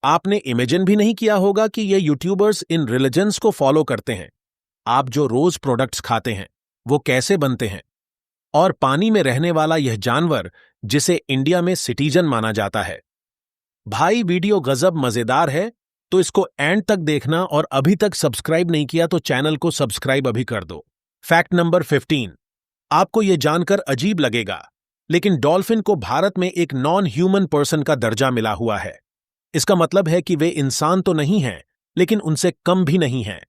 आपने इमेजिन भी नहीं किया होगा कि ये यूट्यूबर्स इन रिलीजन्स को फॉलो करते हैं। आप जो रोज प्रोडक्ट्स खाते हैं वो कैसे बनते हैं, और पानी में रहने वाला यह जानवर जिसे इंडिया में सिटीजन माना जाता है। भाई, वीडियो गजब मजेदार है, तो इसको एंड तक देखना, और अभी तक सब्सक्राइब नहीं किया तो चैनल को सब्सक्राइब अभी कर दो। Fact number 15। आपको यह जानकर अजीब लगेगा, लेकिन डॉल्फिन को भारत में एक नॉन ह्यूमन पर्सन का दर्जा मिला हुआ है। इसका मतलब है कि वे इंसान तो नहीं हैं, लेकिन उनसे कम भी नहीं हैं।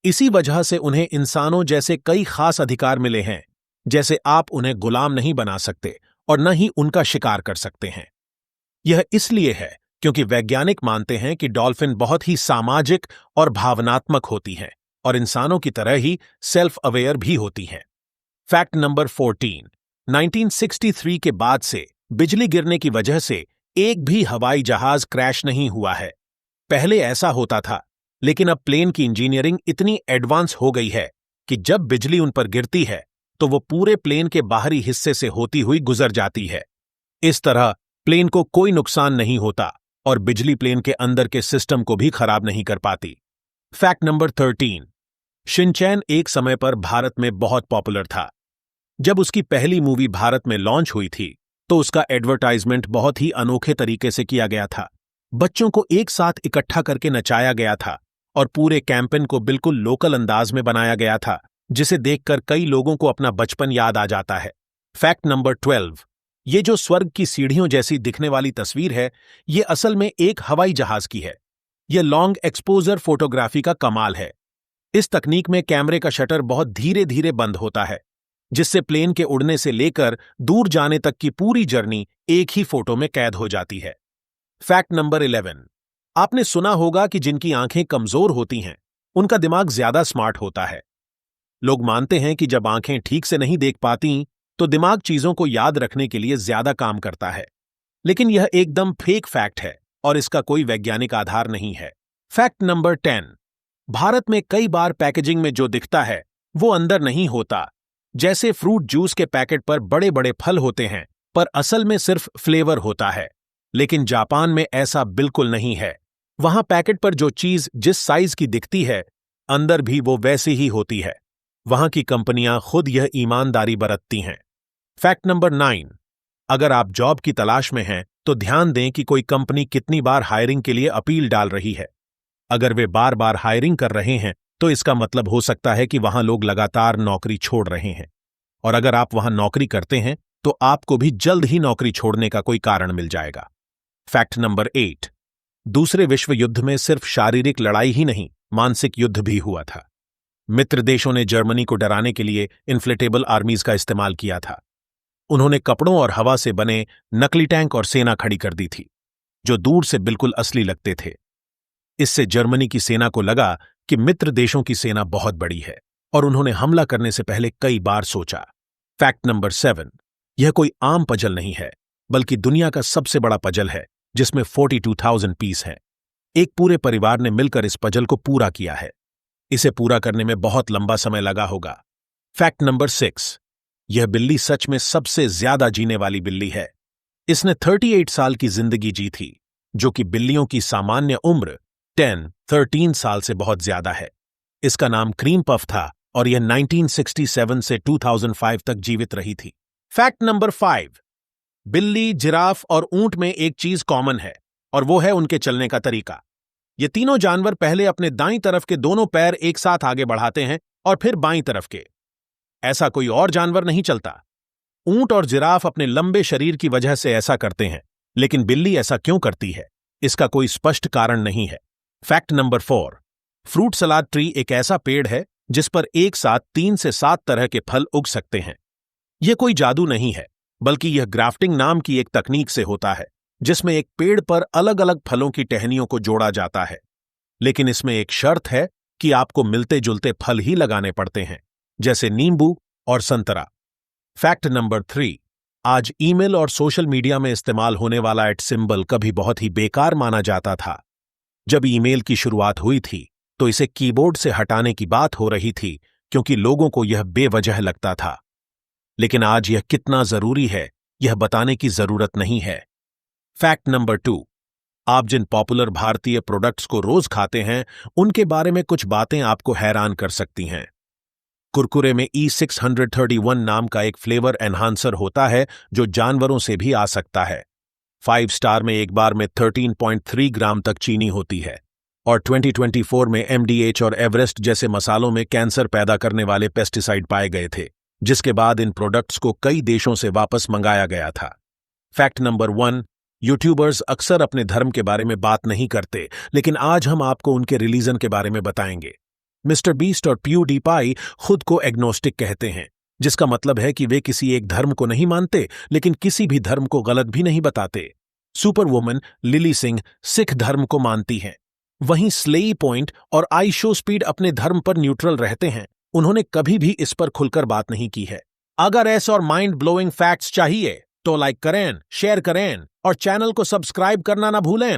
इसी वजह से उन्हें इंसानों जैसे कई खास अधिकार मिले हैं, जैसे आप उन्हें गुलाम नहीं बना सकते और न ही उनका शिकार कर सकते हैं। यह इसलिए है क्योंकि वैज्ञानिक मानते हैं कि डॉल्फिन बहुत ही सामाजिक और भावनात्मक होती हैं और इंसानों की तरह ही सेल्फ अवेयर भी होती हैं। Fact number 14। 1963 के बाद से बिजली गिरने की वजह से एक भी हवाई जहाज क्रैश नहीं हुआ है। पहले ऐसा होता था, लेकिन अब प्लेन की इंजीनियरिंग इतनी एडवांस हो गई है कि जब बिजली उन पर गिरती है तो वो पूरे प्लेन के बाहरी हिस्से से होती हुई गुजर जाती है। इस तरह प्लेन को कोई नुकसान नहीं होता और बिजली प्लेन के अंदर के सिस्टम को भी खराब नहीं कर पाती। Fact number 13। शिनचैन एक समय पर भारत में बहुत पॉपुलर था। जब उसकी पहली मूवी भारत में लॉन्च हुई थी तो उसका एडवर्टाइजमेंट बहुत ही अनोखे तरीके से किया गया था। बच्चों को एक साथ इकट्ठा करके नचाया गया था और पूरे कैंपेन को बिल्कुल लोकल अंदाज में बनाया गया था, जिसे देखकर कई लोगों को अपना बचपन याद आ जाता है। Fact number 12। ये जो स्वर्ग की सीढ़ियों जैसी दिखने वाली तस्वीर है, ये असल में एक हवाई जहाज की है। यह लॉन्ग एक्सपोजर फोटोग्राफी का कमाल है। इस तकनीक में कैमरे का शटर बहुत धीरे धीरे बंद होता है, जिससे प्लेन के उड़ने से लेकर दूर जाने तक की पूरी जर्नी एक ही फोटो में कैद हो जाती है। Fact number 11। आपने सुना होगा कि जिनकी आंखें कमजोर होती हैं उनका दिमाग ज्यादा स्मार्ट होता है। लोग मानते हैं कि जब आंखें ठीक से नहीं देख पाती तो दिमाग चीजों को याद रखने के लिए ज्यादा काम करता है, लेकिन यह एकदम फेक फैक्ट है और इसका कोई वैज्ञानिक आधार नहीं है। Fact number 10। भारत में कई बार पैकेजिंग में जो दिखता है वो अंदर नहीं होता। जैसे फ्रूट जूस के पैकेट पर बड़े बड़े फल होते हैं, पर असल में सिर्फ फ्लेवर होता है। लेकिन जापान में ऐसा बिल्कुल नहीं है। वहां पैकेट पर जो चीज जिस साइज की दिखती है, अंदर भी वो वैसी ही होती है। वहां की कंपनियां खुद यह ईमानदारी बरतती हैं। Fact number 9। अगर आप जॉब की तलाश में हैं तो ध्यान दें कि कोई कंपनी कितनी बार हायरिंग के लिए अपील डाल रही है। अगर वे बार बार हायरिंग कर रहे हैं तो इसका मतलब हो सकता है कि वहां लोग लगातार नौकरी छोड़ रहे हैं, और अगर आप वहां नौकरी करते हैं तो आपको भी जल्द ही नौकरी छोड़ने का कोई कारण मिल जाएगा। Fact number 8। दूसरे विश्व युद्ध में सिर्फ शारीरिक लड़ाई ही नहीं, मानसिक युद्ध भी हुआ था। मित्र देशों ने जर्मनी को डराने के लिए इन्फ्लेटेबल आर्मीज का इस्तेमाल किया था। उन्होंने कपड़ों और हवा से बने नकली टैंक और सेना खड़ी कर दी थी, जो दूर से बिल्कुल असली लगते थे। इससे जर्मनी की सेना को लगा कि मित्र देशों की सेना बहुत बड़ी है, और उन्होंने हमला करने से पहले कई बार सोचा। Fact number 7। यह कोई आम पजल नहीं है, बल्कि दुनिया का सबसे बड़ा पजल है, जिसमें 42,000 पीस हैं। एक पूरे परिवार ने मिलकर इस पजल को पूरा किया है। इसे पूरा करने में बहुत लंबा समय लगा होगा। Fact number 6। यह बिल्ली सच में सबसे ज्यादा जीने वाली बिल्ली है। इसने 38 साल की जिंदगी जी थी, जो कि बिल्लियों की सामान्य उम्र 13 साल से बहुत ज्यादा है। इसका नाम क्रीम पफ था और यह 1967 से 2005 तक जीवित रही थी। Fact number 5। बिल्ली, जिराफ और ऊंट में एक चीज कॉमन है, और वो है उनके चलने का तरीका। ये तीनों जानवर पहले अपने दाईं तरफ के दोनों पैर एक साथ आगे बढ़ाते हैं और फिर बाईं तरफ के। ऐसा कोई और जानवर नहीं चलता। ऊंट और जिराफ अपने लंबे शरीर की वजह से ऐसा करते हैं, लेकिन बिल्ली ऐसा क्यों करती है, इसका कोई स्पष्ट कारण नहीं है। Fact number 4। Fruit salad tree एक ऐसा पेड़ है जिस पर एक साथ 3 से 7 तरह के फल उग सकते हैं। यह कोई जादू नहीं है, बल्कि यह ग्राफ्टिंग नाम की एक तकनीक से होता है, जिसमें एक पेड़ पर अलग अलग फलों की टहनियों को जोड़ा जाता है। लेकिन इसमें एक शर्त है कि आपको मिलते जुलते फल ही लगाने पड़ते हैं, जैसे नींबू और संतरा। Fact number 3। आज ईमेल और सोशल मीडिया में इस्तेमाल होने वाला @ कभी बहुत ही बेकार माना जाता था। जब ईमेल की शुरुआत हुई थी तो इसे कीबोर्ड से हटाने की बात हो रही थी, क्योंकि लोगों को यह बेवजह लगता था। लेकिन आज यह कितना जरूरी है, यह बताने की जरूरत नहीं है। Fact number 2। आप जिन पॉपुलर भारतीय प्रोडक्ट्स को रोज खाते हैं, उनके बारे में कुछ बातें आपको हैरान कर सकती हैं। कुरकुरे में E631 नाम का एक फ्लेवर एनहांसर होता है जो जानवरों से भी आ सकता है। 5 स्टार में एक बार में 13.3 ग्राम तक चीनी होती है और 2024 में MDH और एवरेस्ट जैसे मसालों में कैंसर पैदा करने वाले पेस्टिसाइड पाए गए थे, जिसके बाद इन प्रोडक्ट्स को कई देशों से वापस मंगाया गया था। फैक्ट नंबर 1, यूट्यूबर्स अक्सर अपने धर्म के बारे में बात नहीं करते, लेकिन आज हम आपको उनके रिलीजन के बारे में बताएंगे। मिस्टर बीस्ट और PewDiePie खुद को एग्नोस्टिक कहते हैं, जिसका मतलब है कि वे किसी एक धर्म को नहीं मानते, लेकिन किसी भी धर्म को गलत भी नहीं बताते। सुपरवुमन लिली सिंह सिख धर्म को मानती हैं, वहीं स्लेई पॉइंट और iShowSpeed अपने धर्म पर न्यूट्रल रहते हैं। उन्होंने कभी भी इस पर खुलकर बात नहीं की है। अगर ऐसे और माइंड ब्लोइंग फैक्ट्स चाहिए तो लाइक करें, शेयर करें और चैनल को सब्सक्राइब करना ना भूलें।